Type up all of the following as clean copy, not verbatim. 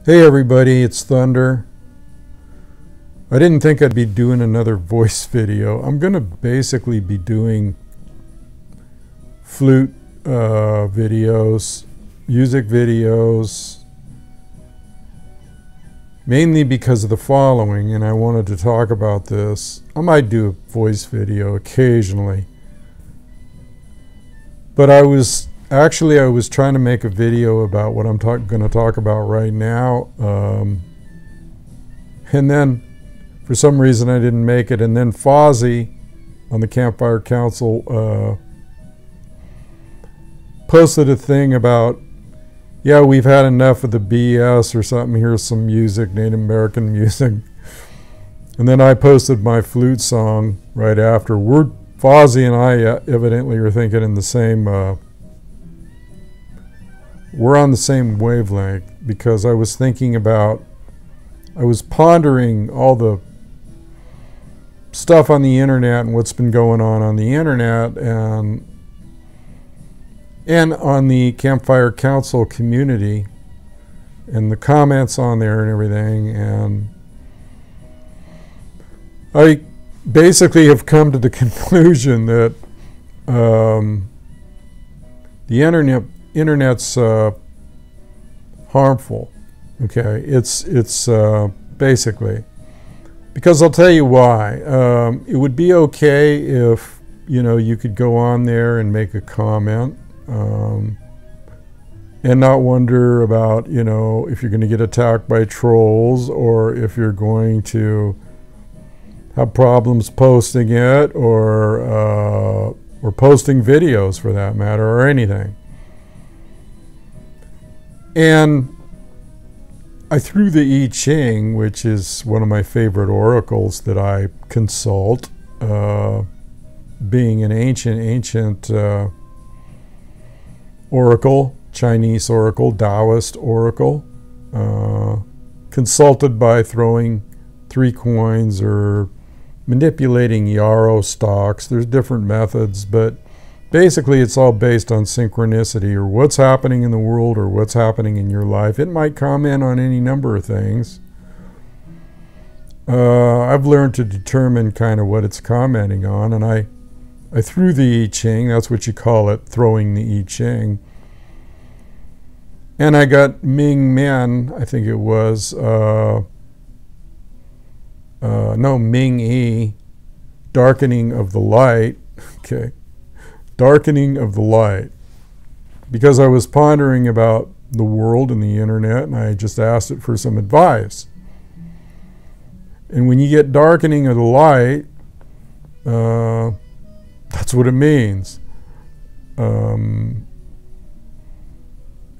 Hey everybody, it's Thunder. I didn't think I'd be doing another voice video. I'm going to basically be doing flute videos, music videos, mainly because of the following, and I wanted to talk about this. I might do a voice video occasionally, but I was trying to make a video about what I'm going to talk about right now, and then for some reason I didn't make it, and then Fozzy on the Campfire Council posted a thing about, yeah, we've had enough of the BS or something, here's some music, Native American music. And then I posted my flute song right after. Fozzy and I evidently are thinking in the same we're on the same wavelength, because I was pondering all the stuff on the internet and what's been going on the internet and on the Campfire Council community and the comments on there and everything, and I basically have come to the conclusion that the internet's harmful. Okay, it's basically, because I'll tell you why. It would be okay if you could go on there and make a comment and not wonder about if you're going to get attacked by trolls, or if you're going to have problems posting it, or posting videos for that matter, or anything. And I threw the I Ching, which is one of my favorite oracles that I consult, being an ancient oracle, Chinese oracle, Taoist oracle, consulted by throwing 3 coins or manipulating yarrow stalks. There's different methods, but basically it's all based on synchronicity, or what's happening in the world, or what's happening in your life. It might comment on any number of things. I've learned to determine kind of what it's commenting on, and I threw the I Ching. That's what you call it, throwing the I Ching. And I got Ming Men, I think it was, Ming E, Darkening of the Light. Okay. Darkening of the Light, because I was pondering about the world and the internet, and I just asked it for some advice. And when you get darkening of the light, that's what it means.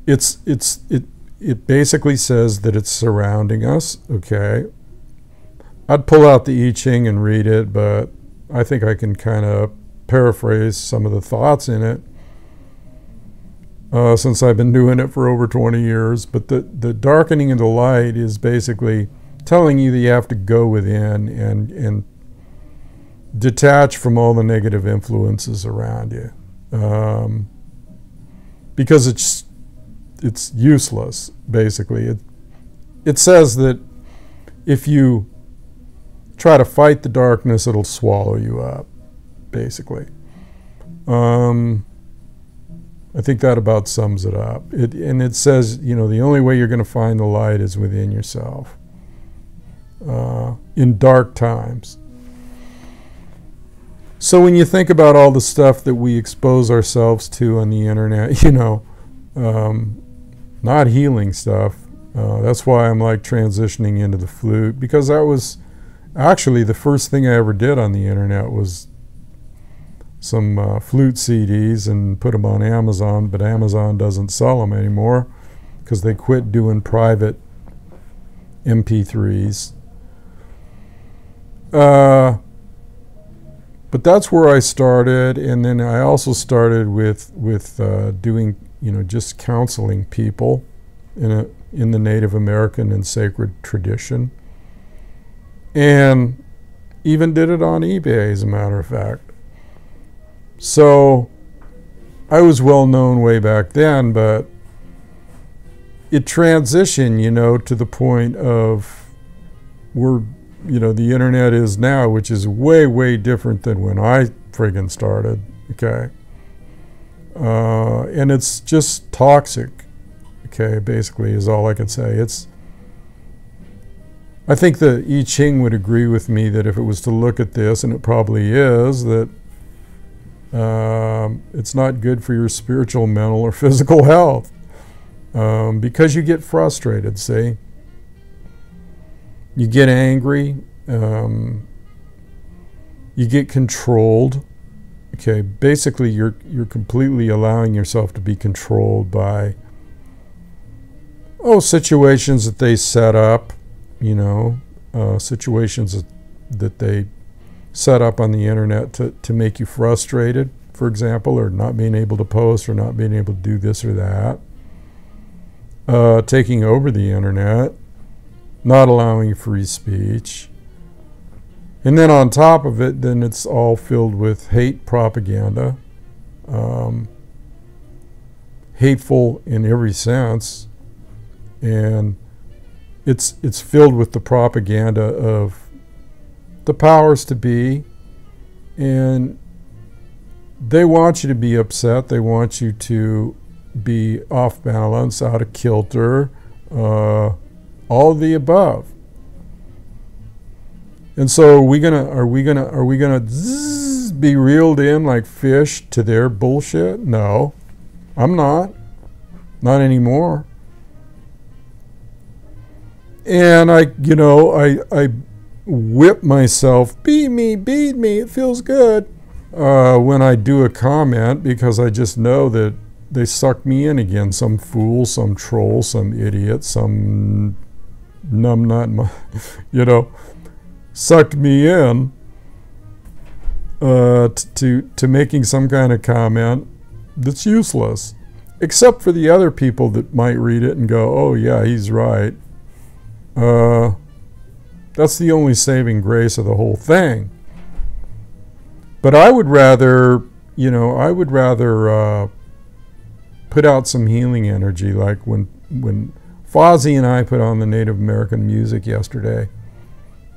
It basically says that it's surrounding us. Okay, I'd pull out the I Ching and read it, but I think I can kind of paraphrase some of the thoughts in it, since I've been doing it for over 20 years. But the darkening of the light is basically telling you that you have to go within and detach from all the negative influences around you, because it's useless. Basically, it says that if you try to fight the darkness, it'll swallow you up, basically. I think that about sums it up. And it says, the only way you're going to find the light is within yourself, in dark times. So when you think about all the stuff that we expose ourselves to on the internet, not healing stuff, that's why I'm like transitioning into the flute, because that was actually the first thing I ever did on the internet, was some flute CDs and put them on Amazon, but Amazon doesn't sell them anymore because they quit doing private MP3s. But that's where I started, and then I also started with doing just counseling people in the Native American and sacred tradition, and even did it on eBay, as a matter of fact. So I was well known way back then, but it transitioned, you know, to the point of where, you know, the internet is now, which is way, way different than when I friggin' started, okay? And it's just toxic, okay, basically is all I can say. I think the I Ching would agree with me that if it was to look at this, and it probably is, that it's not good for your spiritual, mental, or physical health. Because you get frustrated, see? You get angry. You get controlled. Okay, basically you're completely allowing yourself to be controlled by situations that they set up, you know, situations that they set up on the internet to make you frustrated, for example, or not being able to post or not being able to do this or that. Taking over the internet, not allowing free speech. And then on top of it, then it's all filled with hate propaganda, hateful in every sense, and it's filled with the propaganda of the powers to be, and they want you to be upset. They want you to be off balance, out of kilter, all of the above. And so are we gonna be reeled in like fish to their bullshit? No, I'm not anymore. And I whip myself, beat me, it feels good, when I do a comment, because I just know that they suck me in again. Some fool, some troll, some idiot, some numbnut, you know, sucked me in to making some kind of comment that's useless, except for the other people that might read it and go, oh yeah, he's right. That's the only saving grace of the whole thing. But I would rather, put out some healing energy, like when Fozzie and I put on the Native American music yesterday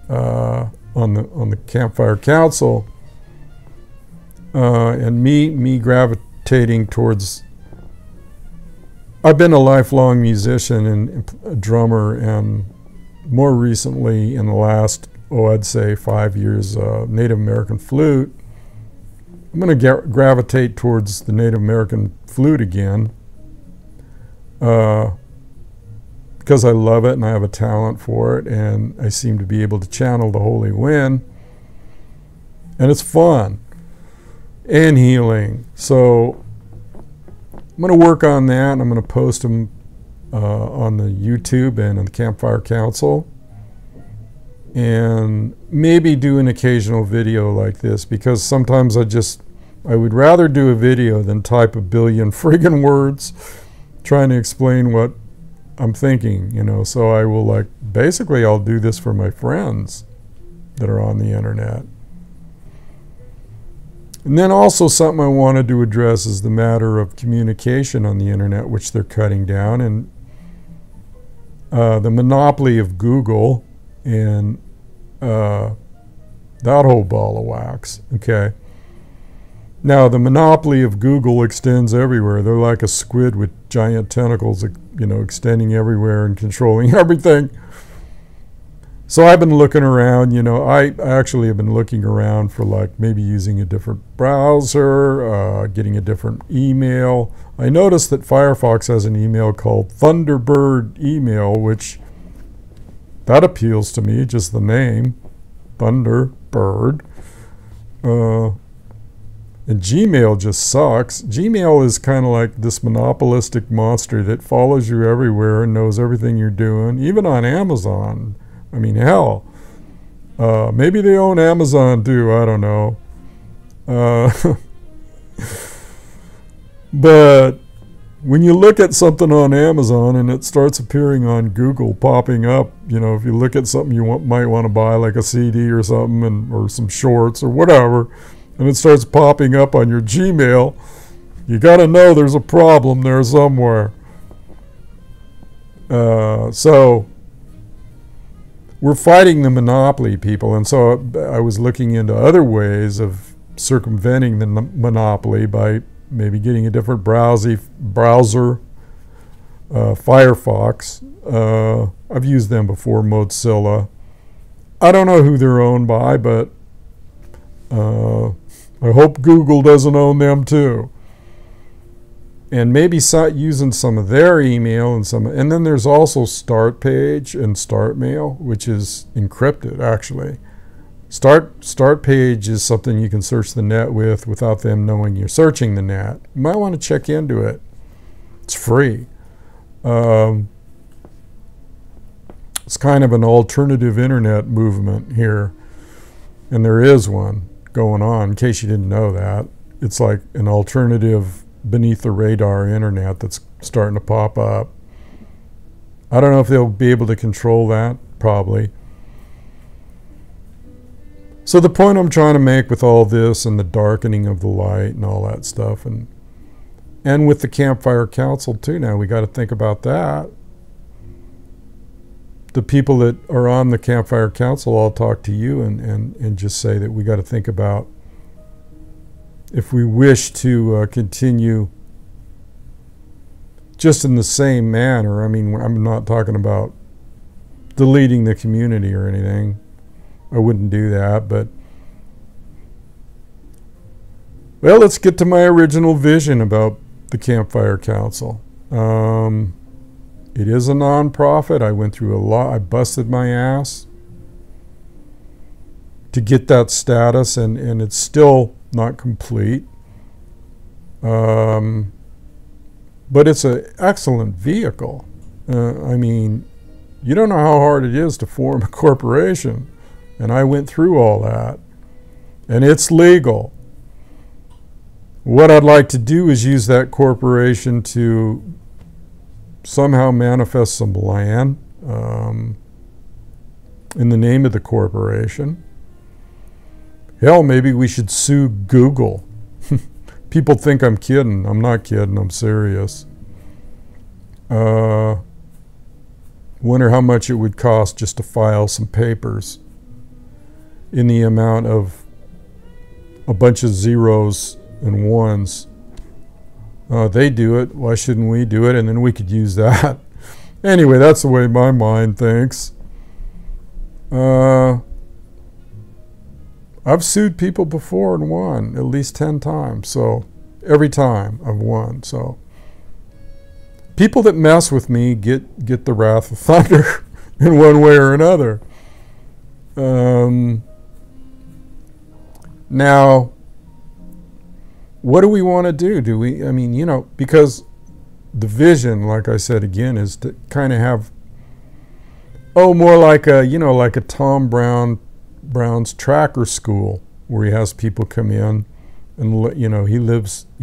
on the Campfire Council, and me gravitating towards. I've been a lifelong musician and a drummer, and more recently, in the last, I'd say 5 years, Native American flute. I'm going to gravitate towards the Native American flute again, because I love it and I have a talent for it, and I seem to be able to channel the holy wind, and it's fun and healing. So I'm going to work on that, and I'm going to post them on the YouTube and on the Campfire Council, and maybe do an occasional video like this, because sometimes I would rather do a video than type a billion friggin' words trying to explain what I'm thinking, you know. So I will, basically I'll do this for my friends that are on the internet. And then also something I wanted to address is the matter of communication on the internet, which they're cutting down, and the monopoly of Google and that whole ball of wax, okay? Now, the monopoly of Google extends everywhere. They're like a squid with giant tentacles, extending everywhere and controlling everything. So I've been looking around, I actually have been looking around for maybe using a different browser, getting a different email. I noticed that Firefox has an email called Thunderbird email, which that appeals to me, just the name, Thunderbird. And Gmail just sucks. Gmail is kind of like this monopolistic monster that follows you everywhere and knows everything you're doing, even on Amazon. I mean, hell, maybe they own Amazon too, I don't know. But when you look at something on Amazon and it starts appearing on Google, popping up, if you look at something you might want to buy, like a CD or something, or some shorts or whatever, and it starts popping up on your Gmail, you got to know there's a problem there somewhere. So we're fighting the monopoly, people, and so I was looking into other ways of circumventing the monopoly by maybe getting a different browser, Firefox. I've used them before, Mozilla. I don't know who they're owned by, but I hope Google doesn't own them too. And maybe using some of their email and then there's also Start Page and Start Mail, which is encrypted actually. Start Page is something you can search the net with without them knowing you're searching the net. You might want to check into it. It's free. It's kind of an alternative internet movement here, and there is one going on, in case you didn't know that. It's like an alternative beneath the radar internet that's starting to pop up. I don't know if they'll be able to control that, probably. So the point I'm trying to make with all this and the darkening of the light and all that stuff, and with the Campfire Council too now, we got to think about that. The people that are on the Campfire Council all talk to you and just say that we got to think about if we wish to continue just in the same manner. I mean, I'm not talking about deleting the community or anything. I wouldn't do that, but well, let's get to my original vision about the Campfire Council. It is a non-profit. I went through a lot. I busted my ass to get that status, and it's still not complete. But it's an excellent vehicle. I mean, you don't know how hard it is to form a corporation. And I went through all that. And it's legal. What I'd like to do is use that corporation to somehow manifest some land in the name of the corporation. Hell, maybe we should sue Google. People think I'm kidding. I'm not kidding. I'm serious. Wonder how much it would cost just to file some papers in the amount of a bunch of zeros and ones. They do it. Why shouldn't we do it? And then we could use that. Anyway, that's the way my mind thinks. I've sued people before and won at least 10 times. So every time I've won. So people that mess with me get the wrath of thunder in one way or another. Now, what do we want to do? I mean, you know, because the vision, like I said again, is to kind of have, more like a, you know, like a Tom Brown's tracker school, where he has people come in and, you know, he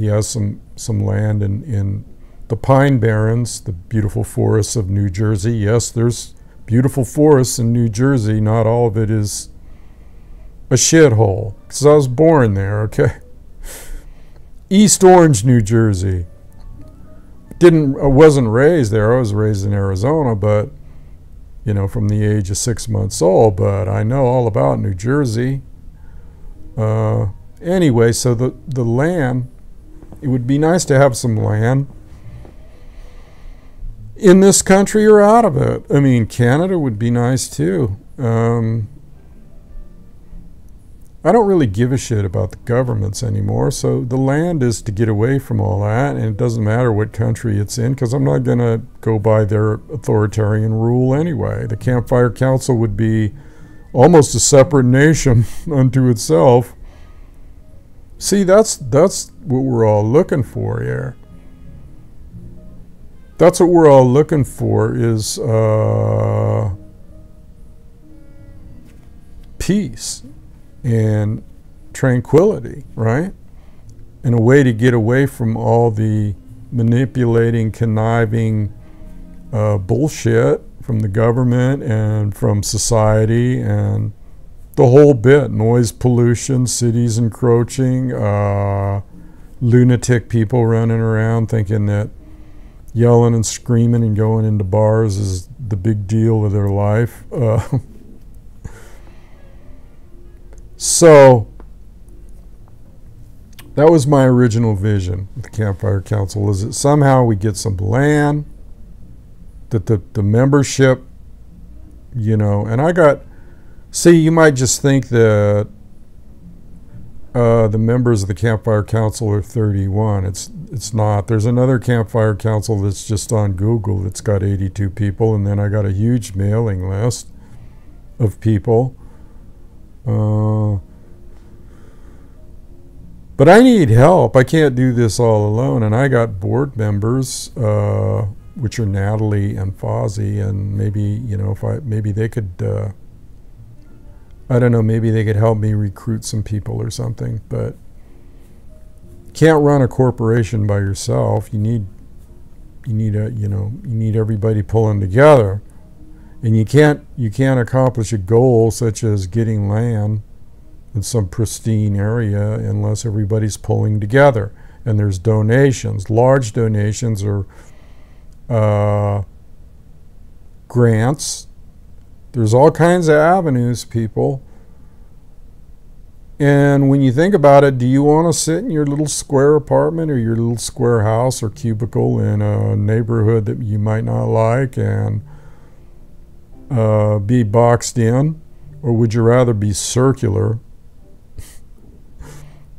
has some land in the Pine Barrens, the beautiful forests of New Jersey. Yes, there's beautiful forests in New Jersey. Not all of it is a shithole, because I was born there, okay? East Orange, New Jersey. I wasn't raised there. I was raised in Arizona, but, you know, from the age of 6 months old, but I know all about New Jersey. Anyway, so the land, it would be nice to have some land in this country or out of it. I mean, Canada would be nice too. I don't really give a shit about the governments anymore, so the land is to get away from all that, and it doesn't matter what country it's in, because I'm not going to go by their authoritarian rule anyway. The Campfire Council would be almost a separate nation unto itself. See, that's what we're all looking for here. That's what we're all looking for, is peace and tranquility, right? And a way to get away from all the manipulating, conniving bullshit from the government and from society and the whole bit. Noise pollution, cities encroaching, lunatic people running around thinking that yelling and screaming and going into bars is the big deal of their life. So that was my original vision with the Campfire Council, is that somehow we get some land, that the membership, you know, and see, you might just think that the members of the Campfire Council are 31. It's not. There's another Campfire Council that's just on Google. It's got 82 people, and then I got a huge mailing list of people. But I need help. I can't do this all alone, and I got board members, which are Natalie and Fozzie, and maybe, you know, maybe they could, I don't know, maybe they could help me recruit some people or something. But you can't run a corporation by yourself. You need everybody pulling together, and you can't accomplish a goal such as getting land in some pristine area unless everybody's pulling together. And there's donations, large donations, or grants. There's all kinds of avenues, people. And when you think about it, do you want to sit in your little square apartment or your little square house or cubicle in a neighborhood that you might not like and be boxed in? Or would you rather be circular,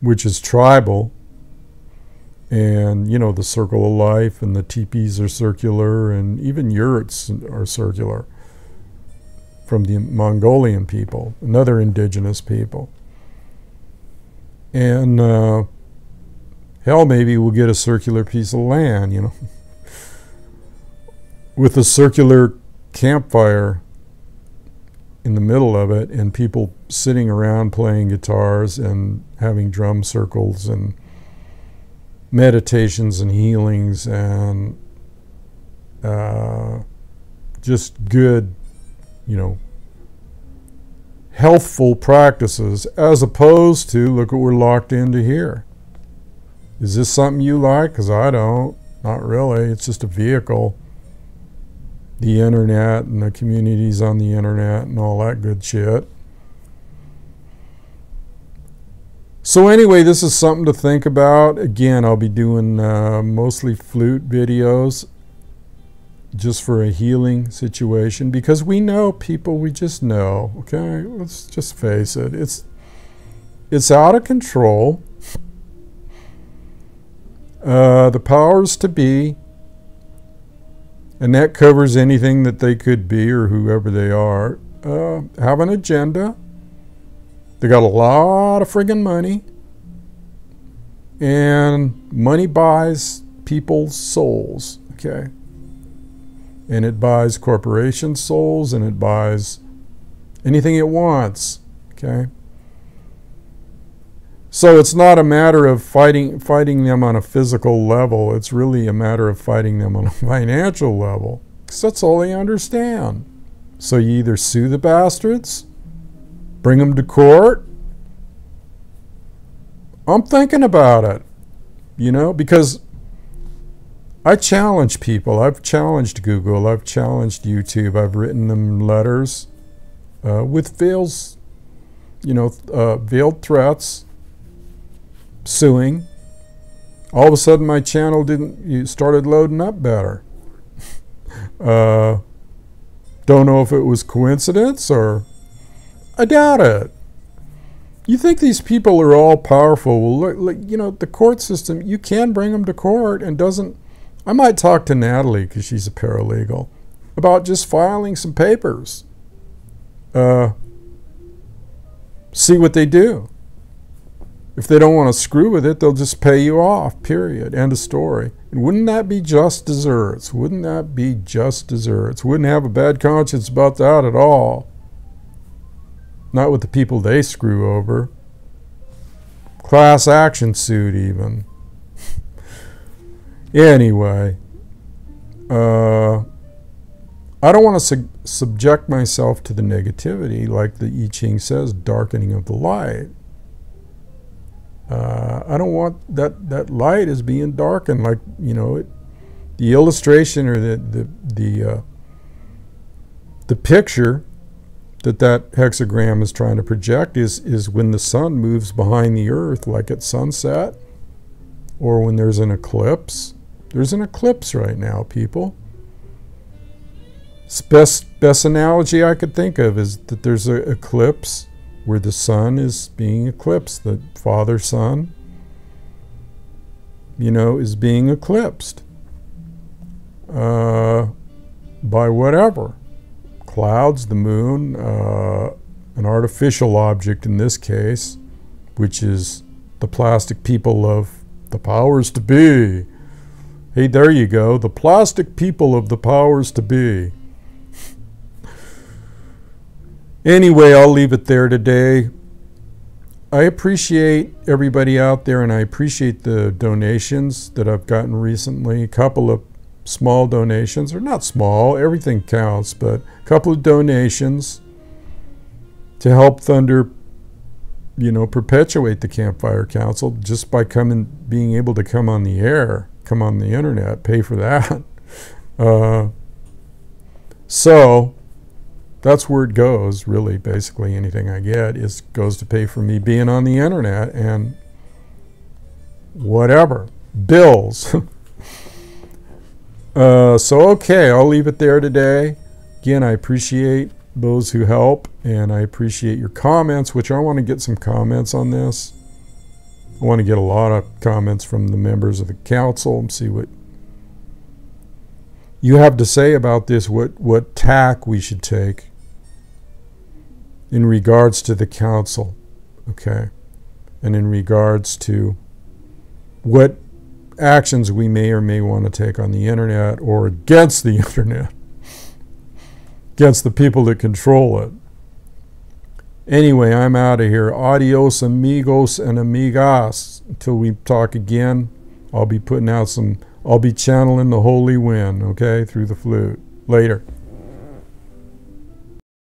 which is tribal, and, you know, the circle of life, and the teepees are circular, and even yurts are circular, from the Mongolian people, another indigenous people. And hell, maybe we'll get a circular piece of land, you know, with a circular campfire in the middle of it, and people sitting around playing guitars and having drum circles and meditations and healings and just good, you know, healthful practices, as opposed to, look what we're locked into here. Is this something you like? Because I don't. Not really. It's just a vehicle. The internet and the communities on the internet and all that good shit. So anyway, this is something to think about. Again, I'll be doing mostly flute videos just for a healing situation, because we know, people, we just know, okay? Let's just face it. It's out of control. The powers to be, and that covers anything that they could be or whoever they are, have an agenda. They got a lot of friggin' money, and money buys people's souls, okay? And it buys corporation souls, and it buys anything it wants, okay? So it's not a matter of fighting them on a physical level. It's really a matter of fighting them on a financial level, because that's all they understand. So you either sue the bastards, bring them to court. I'm thinking about it, you know, because I challenge people. I've challenged Google. I've challenged YouTube. I've written them letters with veils, you know, veiled threats, suing. All of a sudden, my channel started loading up better. Don't know if it was coincidence, or I doubt it. You think these people are all powerful? Well, look, you know, the court system, you can bring them to court, and doesn't. I might talk to Natalie, because she's a paralegal, about just filing some papers. See what they do. If they don't want to screw with it, they'll just pay you off, period. End of story. And wouldn't that be just desserts? Wouldn't that be just desserts? Wouldn't have a bad conscience about that at all. Not with the people they screw over. Class action suit, even. Anyway, I don't want to subject myself to the negativity, like the I Ching says, darkening of the light. I don't want that light is being darkened, like, you know, the illustration or the picture that hexagram is trying to project is when the sun moves behind the earth, like at sunset, or when there's an eclipse. There's an eclipse right now, people. Best analogy I could think of is that there's an eclipse where the sun is being eclipsed. The Father Son, is being eclipsed by whatever. Clouds, the moon, an artificial object in this case, which is the plastic people of the powers to be. Hey, there you go, the plastic people of the powers to be. Anyway, I'll leave it there today. I appreciate everybody out there, and I appreciate the donations that I've gotten recently. A couple of small donations, or not small, everything counts, but a couple of donations to help Thunder, perpetuate the Campfire Council just by being able to come on the air, come on the internet, pay for that. So that's where it goes, really. Basically anything I get goes to pay for me being on the internet and whatever, bills. So okay, I'll leave it there today. Again, I appreciate those who help, and I appreciate your comments, which I want to get some comments on this. I want to get a lot of comments from the members of the council and see what you have to say about this, what tack we should take in regards to the council, okay, and in regards to what actions we may or may want to take on the internet or against the internet, against the people that control it. Anyway, I'm out of here. Adios, amigos and amigas. Until we talk again, I'll be putting out I'll be channeling the holy wind, okay, through the flute. Later.